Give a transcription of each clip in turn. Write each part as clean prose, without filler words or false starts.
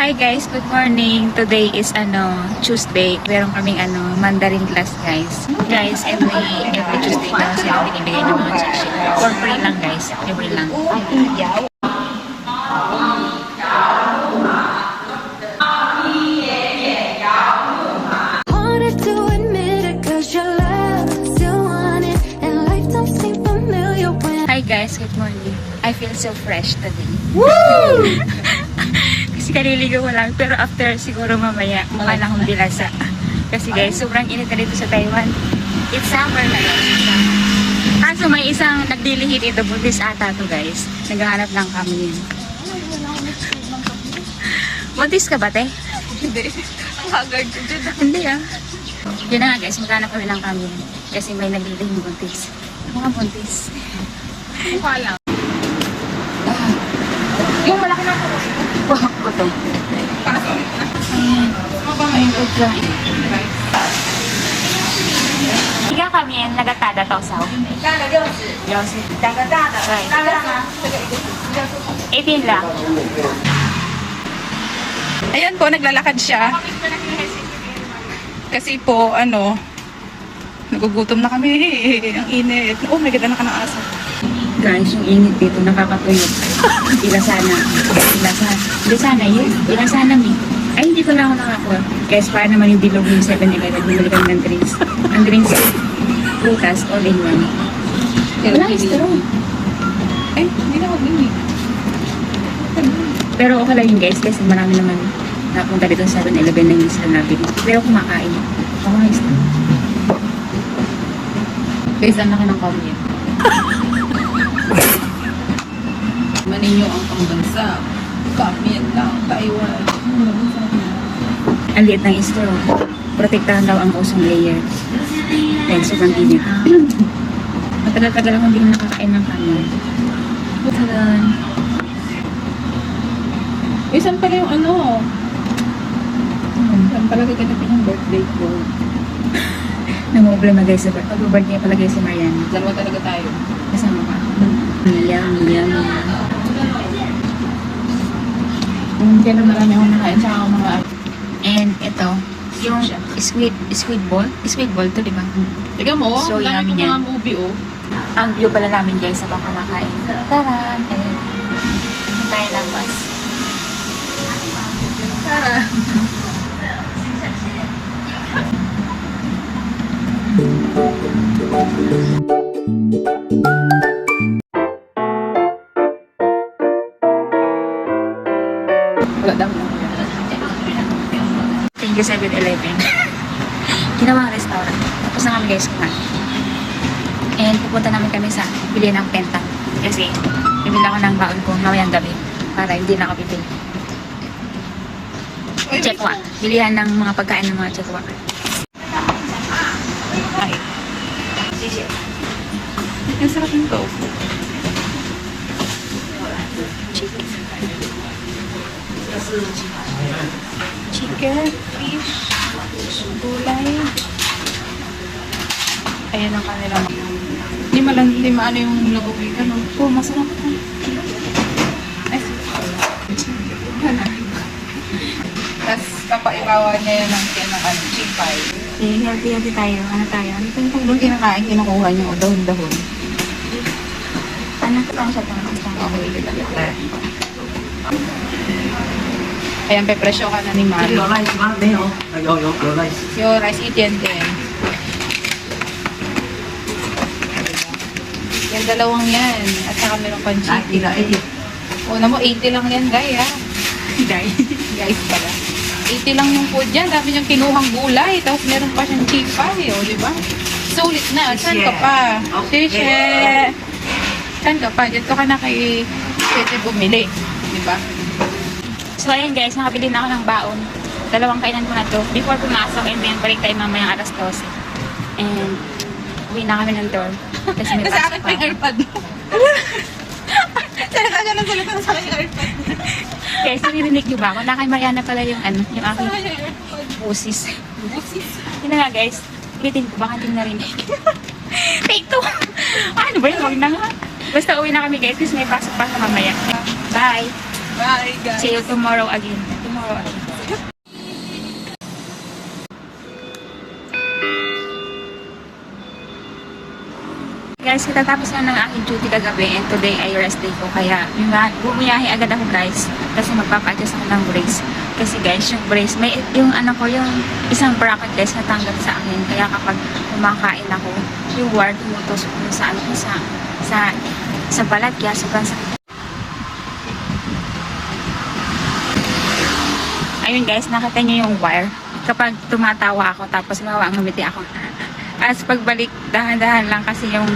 Hi guys, good morning. Today is Tuesday. Meron kaming Mandarin class guys. Guys, every Tuesday daw sila binibigay ng mga cheat sheet. For free lang guys. Every lang. Hi guys, good morning. I feel so fresh today. Woo! Kasi kaliligaw ko lang. Pero after siguro mamaya, mukha lang akong bilasa. Kasi guys, sobrang init na dito sa Taiwan. It's summer na guys. Kaso may isang nagdilihit ito. Buntis ata to guys. Naghahanap lang kami yun. Buntis ka ba, te? Hindi. Ang haggard ko dyan. Hindi ah. Yun na nga guys, maghanap kami lang kami yun. Kasi may nagdilihit buntis. Mga buntis. Mukha lang. Yung malaki na po. Wah, ko to. Ayan. Ayun, udra. Higa kami yan, nagatada to sao. 两个大的，对大概吗？这个一个 18 lang. Ayan po, naglalakad siya. Kasi po, nagugutom na kami. Ang init. Oh my God, anak ka ng aso. Guys, yung init dito, nakakatuyot. Ilasana. Ilasana yun. Ilasana mi. Ay, hindi ko na ako nakakuha. Guys, para naman yung bilog yung 7-Eleven. Bumili kami ng drinks. Ang drinks, prutas, all in one. Wala, straw. Ay, hindi na ako bili. Pero okay lang yun guys, kasi marami naman napunta dito sa 7-Eleven na hindi sila nabili. Pero kumakain. Okay, straw. Guys, ang laki ng kamay. Maninyo ang pangbansa. Kamyan lang, Taiwan. Ang liit ng straw. Protektahan daw ang ozone layer. Dahil sobrang init. Matagal-tagal ako hindi ko nakakain ng kanin. Tagal. Saan pala yung Saan pala gaganapin yung birthday ko? Namumblema guys, pag-birthday pala guys si Mariana. Dalawa talaga tayo. Kasama ka. Yummy. Kaya na marami akong nakain sa mga And ito, yung squid ball. Squid ball to, di ba? Tiga mo, So, dami yummy ko yan. mga movie, Ang view pala namin guys sa bang kumakain. Tara! And tayo ng bus. Tara. Wala daw lang. Thank you 7-Eleven. Ginawang restaurant. Tapos na kami guys kumain. And pupunta namin kami sa bilihan ng penta. Kasi bibili ako ng baon ko mamayang gabi. Para hindi na ako bibili. Chekwa. Bilihan ng mga pagkain ng mga chekwa. Ay. Ang sarap ng tofu. Chicken, fish, gulay. Ayan ang kanilang. Hindi maano yung lagawin. Oh, masarap ito. Ay, tapos kapaibawan niya yun ng chimpay. Healthy tayo. Ano tayo? Ano ito yung Doon kinakain, kinukuha niyo o dahon-dahon. ano ito ang siya pang Okay, kita. Ayan, pepresyo ka na ni Mari. 有 rice 吗？没有，有 rice。 Yung rice itian din. Yan, dalawang yan. At saka meron pang chicken. O, na mo, 80 lang yan, guys, ha? Guys pala. 80 lang yung food yan. Dami niyang kinuhang gulay. Tapos meron pa siyang chipay, o, di ba? Sulit na. Saan ka pa? Shishe! Saan ka pa? Dito ka na kay pwede bumili. Di ba? So ayan guys, nakabili na ako ng baon. Dalawang kainan ko na to. Before pumasok and then balik tayo mamayang alas 12. And uwi na kami ng dorm. Kasi may Nasa pasok akin pa pa yung ako. airpod mo. Salita ka ng salita sa akin yung airpod. Guys, naririnig niyo ba? Kung na kay Mariana pala yung yung aking Sa akin yung airpod. pusis. Busis. Yun na nga guys. Ulitin ko, baka hindi narinig. Take 2! Ano ba yun? Huwag na nga. Basta uwi na kami guys kasi may pasok pa sa mamaya. Bye! Bye, guys. See you tomorrow again. Guys, katatapos na ng aking duty kagabi and today ay rest day ko. Kaya bumiyahe agad ako guys kasi magpapa-adjust ako ng brace. Kasi guys, yung brace, may yung ano ko, yung isang bracket guys natanggal sa akin. Kaya kapag kumakain ako, yung wire tumutusok ko sa ano ko sa balat. Kaya sobrang sakit. Ayun guys, nakita niyo yung wire. Kapag tumatawa ako tapos ngumiti ako. As pagbalik, dahan-dahan lang kasi yung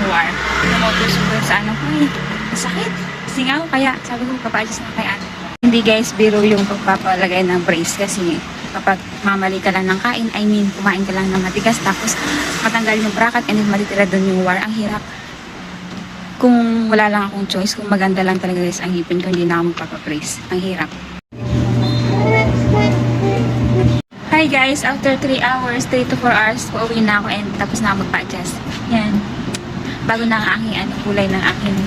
wire. Tumutusok ko sa ano ko eh. Masakit. Singaw. Kaya sabi ko, papa-adjust na kay ate. Hindi guys, biro yung pagpapalagay ng brace kasi kapag mamali ka lang ng kain, I mean, kumain ka lang ng matigas tapos matanggal yung bracket and then matitira doon yung wire. Ang hirap. Kung wala lang akong choice, kung maganda lang talaga guys ang ngipin ko, hindi na ako magpapabrace. Ang hirap. Hi guys, after 3 hours, 3 to 4 hours, pauwi na ako and tapos na ako magpa-adjust. Yan. Bago na ang aking kulay ng aking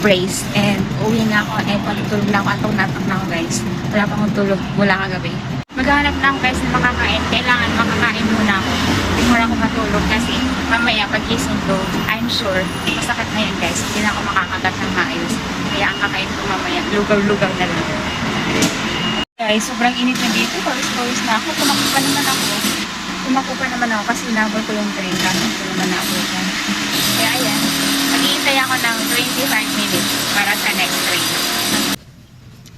brace. And uwi na ako and patutulog na ako. Atong-natak na ako guys. Wala pa akong tulog mula kagabi. Maghanap na ako guys na makakain. Kailangan makakain muna ako. Hindi muna ako matulog kasi mamaya pag-gising ko, I'm sure, masakit na yan guys. Hindi na ako makakagat ng maayos. Kaya ang kakain ko mamaya, lugaw-lugaw na lang. Guys, sobrang init na dito. Pawis-pawis na ako. Tumakbo pa naman ako kasi inabol ko yung train. Kasi ito naman ako. Kaya ayan. Mag-iintay ako ng 25 minutes para sa next train.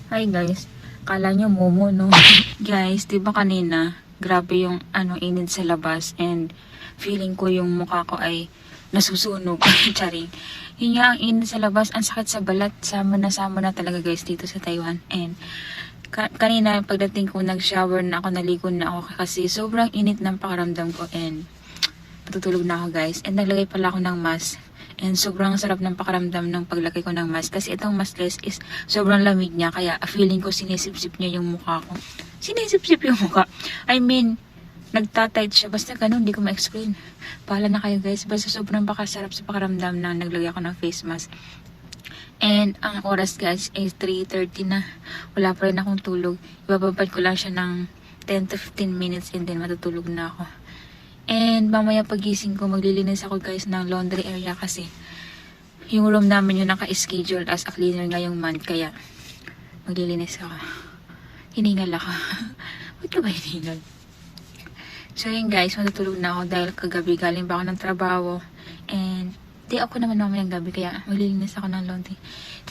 Hi guys. Kala nyo momo no? Guys, diba kanina grabe yung init sa labas and feeling ko yung mukha ko ay nasusunog. Charing. Yun nga ang init sa labas. Ang sakit sa balat. Sama na talaga guys dito sa Taiwan. And kanina pagdating ko nag-shower na ako, naligo na ako kasi sobrang init ng pakaramdam ko and matutulog na ako guys. And naglagay pala ako ng mask and sobrang sarap ng pakaramdam ng paglagay ko ng mask kasi itong mask guys is sobrang lamig niya kaya feeling ko sinisip-sip niya yung mukha ko. Sinisip-sip yung mukha. I mean, nagtatight siya. Basta ganun, hindi ko ma-explain. Bahala na kayo guys. Basta sobrang pakasarap sa pakaramdam na naglagay ako ng face mask. And ang oras guys is 3:30 na. Wala pa rin akong tulog. Ibababad ko lang siya ng 10 to 15 minutes and then matutulog na ako. And mamaya pagising ko, maglilinis ako guys ng laundry area kasi yung room namin yung naka-schedule as a cleaner ngayong month. Kaya maglilinis ako. Hiningal ako. Ba't ka ba hiningal? So yun guys, matutulog na ako dahil kagabi galing pa ako ng trabaho. And di ako naman mamayang gabi kaya maglilinis ako ng laundry.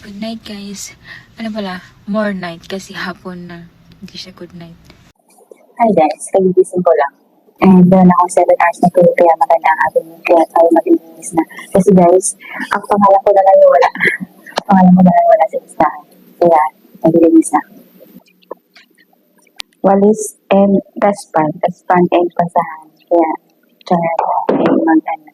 Good night guys. Ano pala? More night kasi hapon na. Hindi siya good night. Hi guys, kagigising ko lang. And meron akong 7 hours na tulog kaya maganda ang ating kaya tayo maglilinis na. Kasi guys, ang pangalan ko na lang yung wala. Pangalan ko na lang wala sa listahan. Kaya maglilinis na. Walis and daspan and pasahan. Kaya tiyan and mag-ano.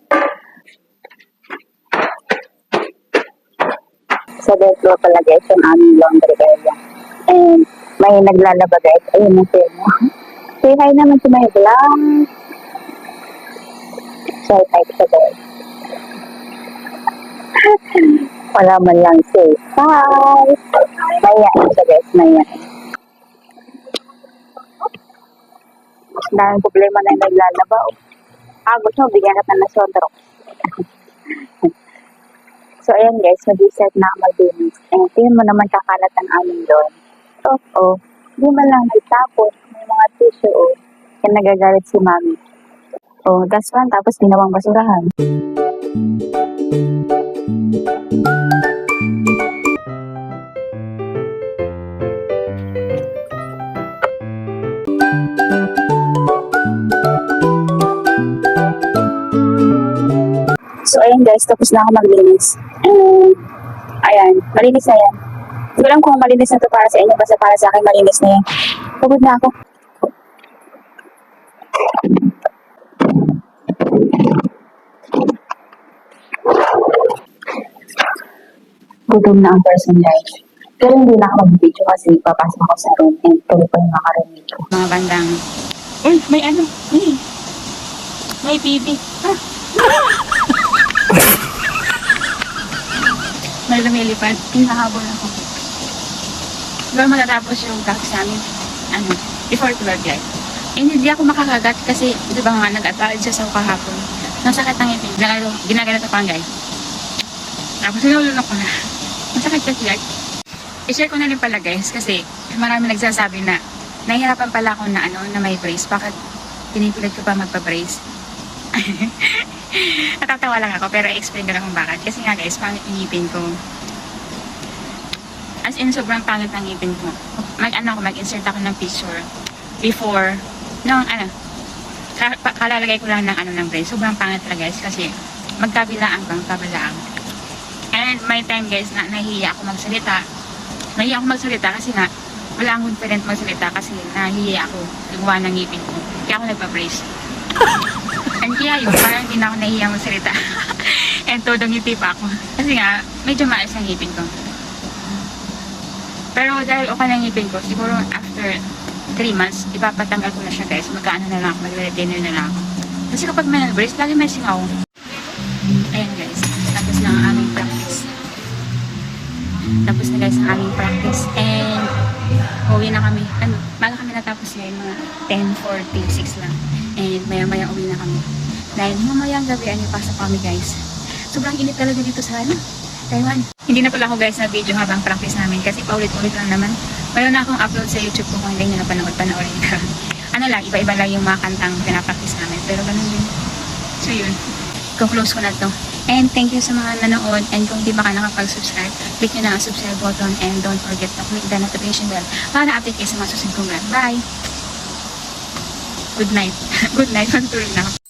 Sa bed floor pala guys yung aming laundry area. And may naglalaba guys. Ayun ang film mo. Say hi naman to my vlog. Say hi sa guys. Wala man lang say hi. Mayain siya guys. Mayain. Dahil problema na yung naglalaba. Gusto mo bigyan ka na sodro. So, ayan guys, mag-set na ako mag-dinis. And tingin mo naman kakalat ang amin doon. Di man lang nagtapon. May mga tissue, Kaya nagagalit si mami. That's one. Tapos ginawang basurahan. So, ayan guys, tapos na ako maglinis. Ayan, malinis na yan. Hindi ko alam kung malinis na to para sa inyo, basta para sa akin malinis na yan. Pagod na ako. Gutom na ang person guys. Pero hindi na ako mag-video kasi papasok ako sa room and tuloy pa yung makarami ko. Mga bandang, uy, may ano, may bibi. May lumilipad. Hinahabol ako. Doon matatapos yung tax namin. before 12 guys. And hindi ako makakagat kasi, di ba nga, nag-atawid siya sa kahapon. Nasakit ang ngipin. Ginaganito ko lang guys. Tapos sinulunok ko na. Masakit kasi guys. I-share ko na rin pala guys kasi marami nagsasabi na nahihirapan pala ako na na may brace. Bakit pinipilit ko pa magpa-brace? Natatawa lang ako pero i-explain ko lang kung bakit. Kasi nga guys, pangit yung ngipin ko. As in, sobrang pangit ng ngipin ko. Mag-insert ako ng picture before, kalalagay ko lang ng brace. Sobrang pangit talaga guys kasi magkabilaan. And may time guys na nahihiya ako magsalita. Nahihiya ako magsalita kasi nga wala akong confident magsalita kasi nahihiya ako gawa ng ngipin ko. Kaya ako nagpa-brace. And kaya yun, parang hindi na ako nahihiya magsalita. And todo ngiti pa ako. Kasi nga, medyo maayos ang ngipin ko. Pero dahil okay na ngipin ko, siguro after 3 months, ipapatanggal ko na siya guys. Magkaano na lang ako, mag-dinner na lang ako. Kasi kapag may brace, lagi may singaw. Ayan guys, tapos na ang aming practice. Tapos na guys ang aming practice. And uwi na kami. Baga kami natapos ngayon, mga 10:46 lang. And maya-maya uwi na kami. Dahil mamayang gabi, pasok kami guys. Sobrang init talaga dito sa Taiwan. Hindi na pala ako guys na video habang practice namin kasi paulit-ulit lang naman. Mayroon na akong upload sa YouTube ko kung hindi nyo panoorin ka. Iba-iba lang yung mga kantang pinapractice namin. Pero ganun din. So yun. Close ko na to. And thank you sa mga nanood. And kung di ba ka nakapag-subscribe, click nyo na ang subscribe button and don't forget to click the notification bell para update kayo sa mga susunod kong vlog. Bye! Good night. Good night. Matulog na ako.